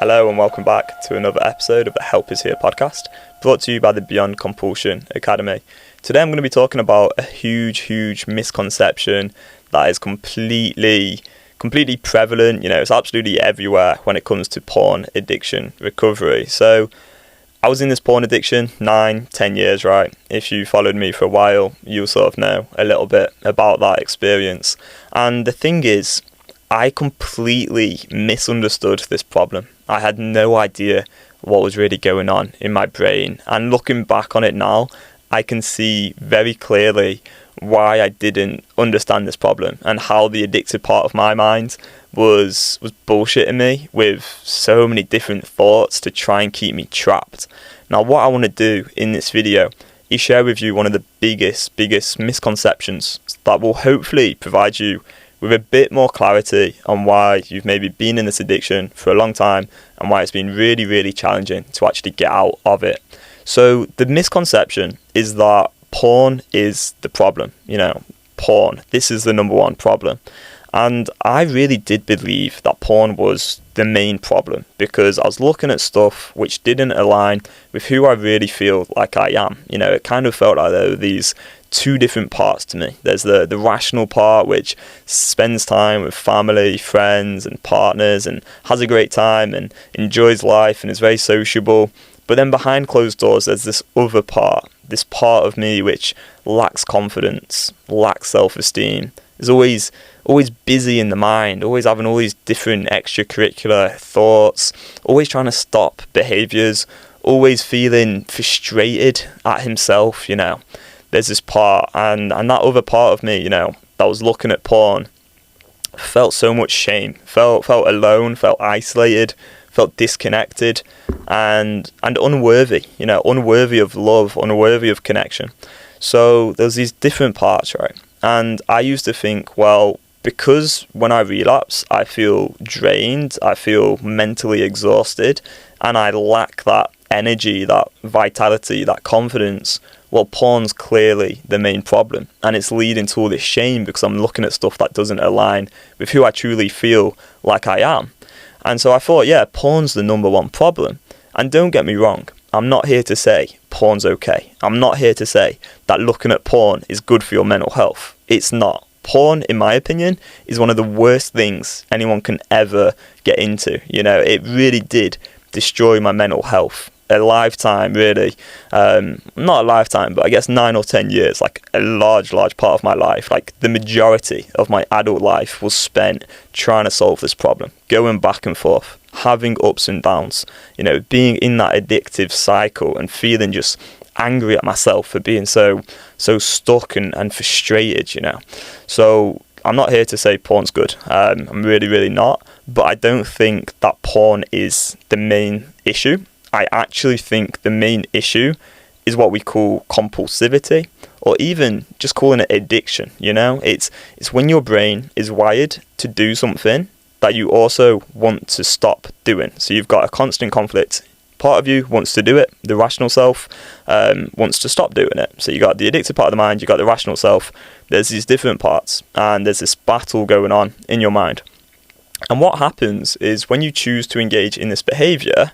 Hello and welcome back to another episode of the Help Is Here podcast, brought to you by the Beyond Compulsion Academy. Today I'm going to be talking about a huge misconception that is completely prevalent. It's absolutely everywhere when it comes to porn addiction recovery. So I was in this porn addiction 9-10 years, right? If you followed me for a while, you'll sort of know a little bit about that experience. And the thing is, I completely misunderstood this problem. I had no idea what was really going on in my brain. And looking back on it now, I can see very clearly why I didn't understand this problem and how the addictive part of my mind was bullshitting me with so many different thoughts to try and keep me trapped. Now, what I want to do in this video is share with you one of the biggest misconceptions that will hopefully provide you with a bit more clarity on why you've maybe been in this addiction for a long time and why it's been really challenging to actually get out of it. So the misconception is that porn is the problem. Porn, this is the number one problem. And I really did believe that porn was the main problem because I was looking at stuff which didn't align with who I really feel like I am. It kind of felt like there were these two different parts to me. There's the rational part, which spends time with family, friends and partners and has a great time and enjoys life and is very sociable. But then behind closed doors, there's this other part, this part of me which lacks confidence, lacks self-esteem, is always busy in the mind, always having all these different extracurricular thoughts, always trying to stop behaviours, always feeling frustrated at himself. There's this part, and that other part of me, that was looking at porn, felt so much shame, felt alone, felt isolated, felt disconnected, and unworthy, unworthy of love, unworthy of connection. So there's these different parts, right? And I used to think, well, because when I relapse, I feel drained, I feel mentally exhausted, and I lack that energy, that vitality, that confidence. Well, porn's clearly the main problem, and it's leading to all this shame because I'm looking at stuff that doesn't align with who I truly feel like I am. And so I thought, yeah, porn's the number one problem. And don't get me wrong, I'm not here to say porn's okay. I'm not here to say that looking at porn is good for your mental health. It's not. Porn, in my opinion, is one of the worst things anyone can ever get into. It really did destroy my mental health. A lifetime, really. Not a lifetime, but I guess 9 or 10 years, like a large part of my life. Like the majority of my adult life was spent trying to solve this problem, going back and forth, having ups and downs, being in that addictive cycle and feeling just angry at myself for being so stuck and frustrated, So I'm not here to say porn's good. I'm really not. But I don't think that porn is the main issue. I actually think the main issue is what we call compulsivity, or even just calling it addiction. It's when your brain is wired to do something that you also want to stop doing. So you've got a constant conflict. Part of you wants to do it, the rational self wants to stop doing it. So you got the addictive part of the mind, you got the rational self. There's these different parts, and there's this battle going on in your mind. And what happens is when you choose to engage in this behaviour,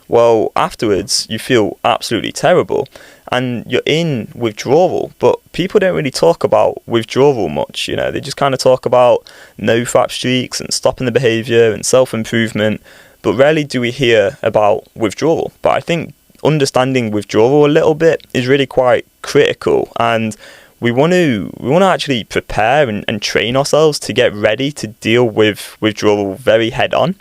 well, afterwards you feel absolutely terrible and you're in withdrawal. But people don't really talk about withdrawal much. They just kind of talk about no fap streaks and stopping the behaviour and self-improvement, but rarely do we hear about withdrawal. But I think understanding withdrawal a little bit is really quite critical, and we want to actually prepare and train ourselves to get ready to deal with withdrawal very head on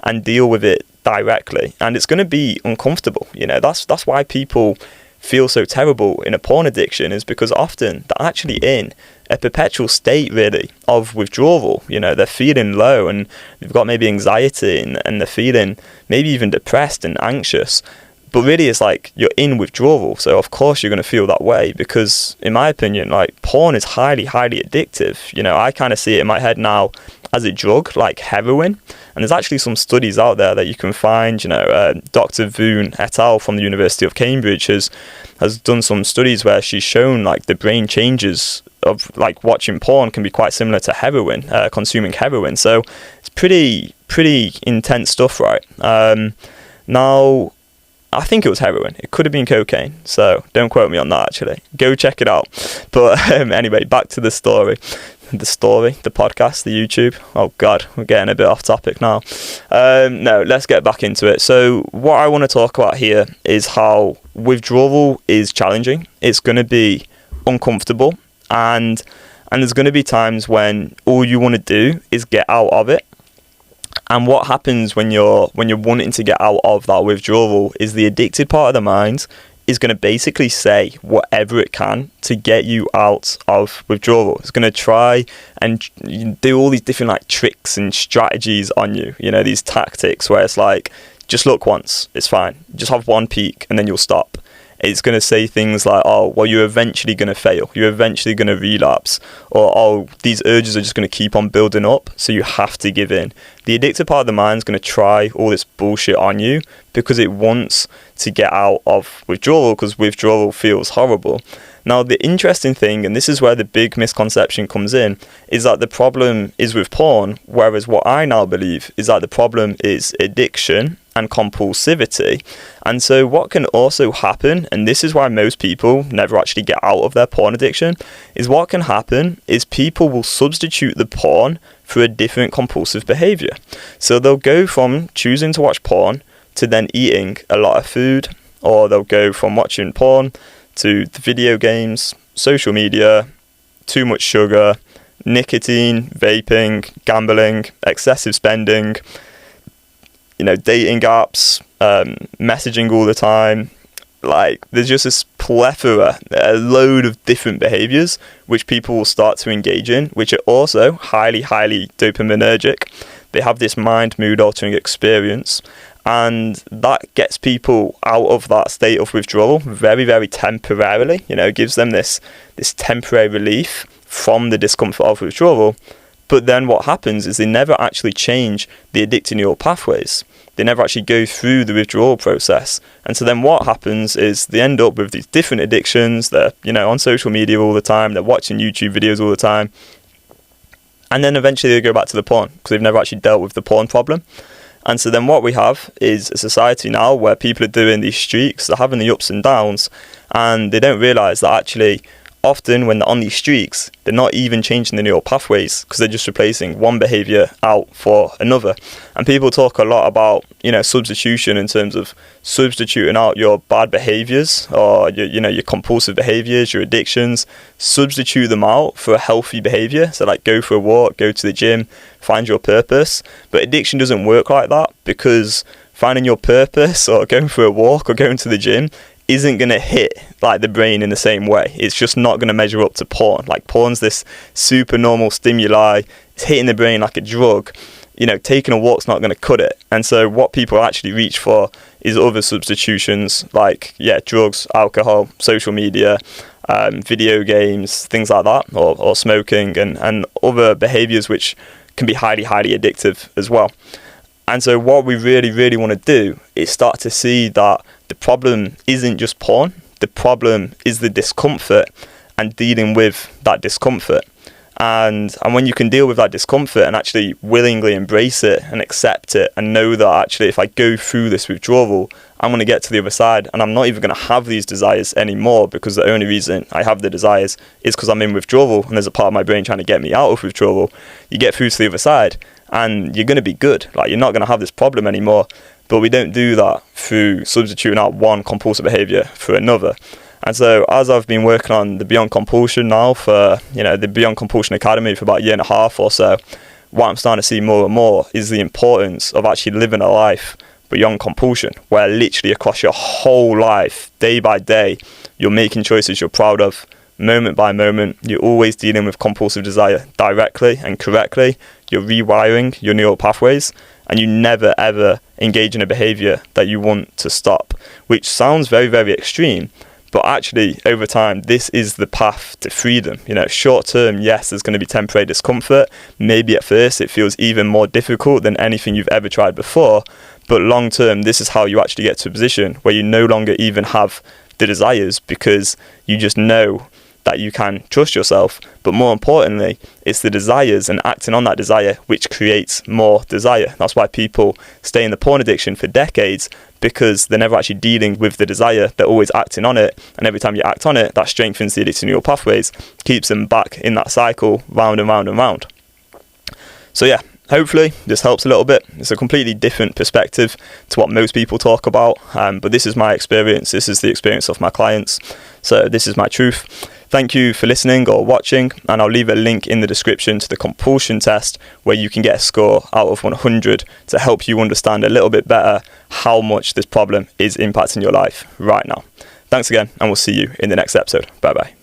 and deal with it directly. And it's going to be uncomfortable. That's why people feel so terrible in a porn addiction, is because often they're actually in a perpetual state really of withdrawal. They're feeling low and they've got maybe anxiety and they're feeling maybe even depressed and anxious. But really it's like you're in withdrawal, so of course you're going to feel that way because, in my opinion, like porn is highly addictive. I kind of see it in my head now as a drug like heroin, and there's actually some studies out there that you can find. Dr. Voon et al. From the University of Cambridge has done some studies where she's shown like the brain changes of like watching porn can be quite similar to heroin, consuming heroin. So it's pretty intense stuff, right? Now, I think it was heroin. It could have been cocaine. So don't quote me on that, actually. Go check it out. But anyway, back to the story. The podcast, the YouTube. Oh God, we're getting a bit off topic now. No, let's get back into it. So what I want to talk about here is how withdrawal is challenging. It's going to be uncomfortable, and there's going to be times when all you want to do is get out of it. And what happens when you're wanting to get out of that withdrawal is the addicted part of the mind is going to basically say whatever it can to get you out of withdrawal. It's going to try and do all these different like tricks and strategies on you, these tactics where it's like, just look once, it's fine. Just have one peek and then you'll stop. It's going to say things like, oh, well, you're eventually going to fail. You're eventually going to relapse. Or, oh, these urges are just going to keep on building up, so you have to give in. The addictive part of the mind is going to try all this bullshit on you because it wants to get out of withdrawal, because withdrawal feels horrible. Now, the interesting thing, and this is where the big misconception comes in, is that the problem is with porn, whereas what I now believe is that the problem is addiction and compulsivity. And so what can also happen, and this is why most people never actually get out of their porn addiction, is what can happen is people will substitute the porn for a different compulsive behaviour. So they'll go from choosing to watch porn to then eating a lot of food, or they'll go from watching porn to the video games, social media, too much sugar, nicotine, vaping, gambling, excessive spending, dating apps, messaging all the time. Like, there's just this plethora, a load of different behaviours which people will start to engage in, which are also highly dopaminergic. They have this mind mood altering experience, and that gets people out of that state of withdrawal very temporarily. It gives them this temporary relief from the discomfort of withdrawal. But then what happens is they never actually change the addictive neural pathways. They never actually go through the withdrawal process. And so then what happens is they end up with these different addictions. They're, on social media all the time. They're watching YouTube videos all the time. And then eventually they go back to the porn because they've never actually dealt with the porn problem. And so then what we have is a society now where people are doing these streaks, they're having the ups and downs, and they don't realise that actually often when they're on these streaks, they're not even changing the neural pathways because they're just replacing one behaviour out for another. And people talk a lot about, substitution in terms of substituting out your bad behaviours or your compulsive behaviours, your addictions, substitute them out for a healthy behaviour. So like go for a walk, go to the gym, find your purpose. But addiction doesn't work like that, because finding your purpose or going for a walk or going to the gym isn't going to hit like the brain in the same way. It's just not going to measure up to porn. Like, porn's this super normal stimuli. It's hitting the brain like a drug. Taking a walk's not going to cut it. And so what people actually reach for is other substitutions like, drugs, alcohol, social media, video games, things like that, or smoking and other behaviours which can be highly addictive as well. And so what we really want to do is start to see that the problem isn't just porn. The problem is the discomfort and dealing with that discomfort. And when you can deal with that discomfort and actually willingly embrace it and accept it and know that actually if I go through this withdrawal, I'm going to get to the other side and I'm not even going to have these desires anymore, because the only reason I have the desires is because I'm in withdrawal and there's a part of my brain trying to get me out of withdrawal. You get through to the other side and you're going to be good. Like, you're not going to have this problem anymore. But we don't do that through substituting out one compulsive behaviour for another. And so as I've been working on the Beyond Compulsion now for, the Beyond Compulsion Academy for about a year and a half or so, what I'm starting to see more and more is the importance of actually living a life beyond compulsion, where literally across your whole life, day by day, you're making choices you're proud of, moment by moment. You're always dealing with compulsive desire directly and correctly. You're rewiring your neural pathways, and you never ever engage in a behaviour that you want to stop, which sounds very extreme. But actually, over time, this is the path to freedom. Short term, yes, there's going to be temporary discomfort. Maybe at first it feels even more difficult than anything you've ever tried before. But long term, this is how you actually get to a position where you no longer even have the desires, because you just know that you can trust yourself, but more importantly, it's the desires and acting on that desire which creates more desire. That's why people stay in the porn addiction for decades, because they're never actually dealing with the desire. They're always acting on it, and every time you act on it, that strengthens the addictive neural pathways, keeps them back in that cycle, round and round and round. So yeah, hopefully this helps a little bit. It's a completely different perspective to what most people talk about, but this is my experience. This is the experience of my clients. So this is my truth. Thank you for listening or watching, and I'll leave a link in the description to the compulsion test where you can get a score out of 100 to help you understand a little bit better how much this problem is impacting your life right now. Thanks again, and we'll see you in the next episode. Bye bye.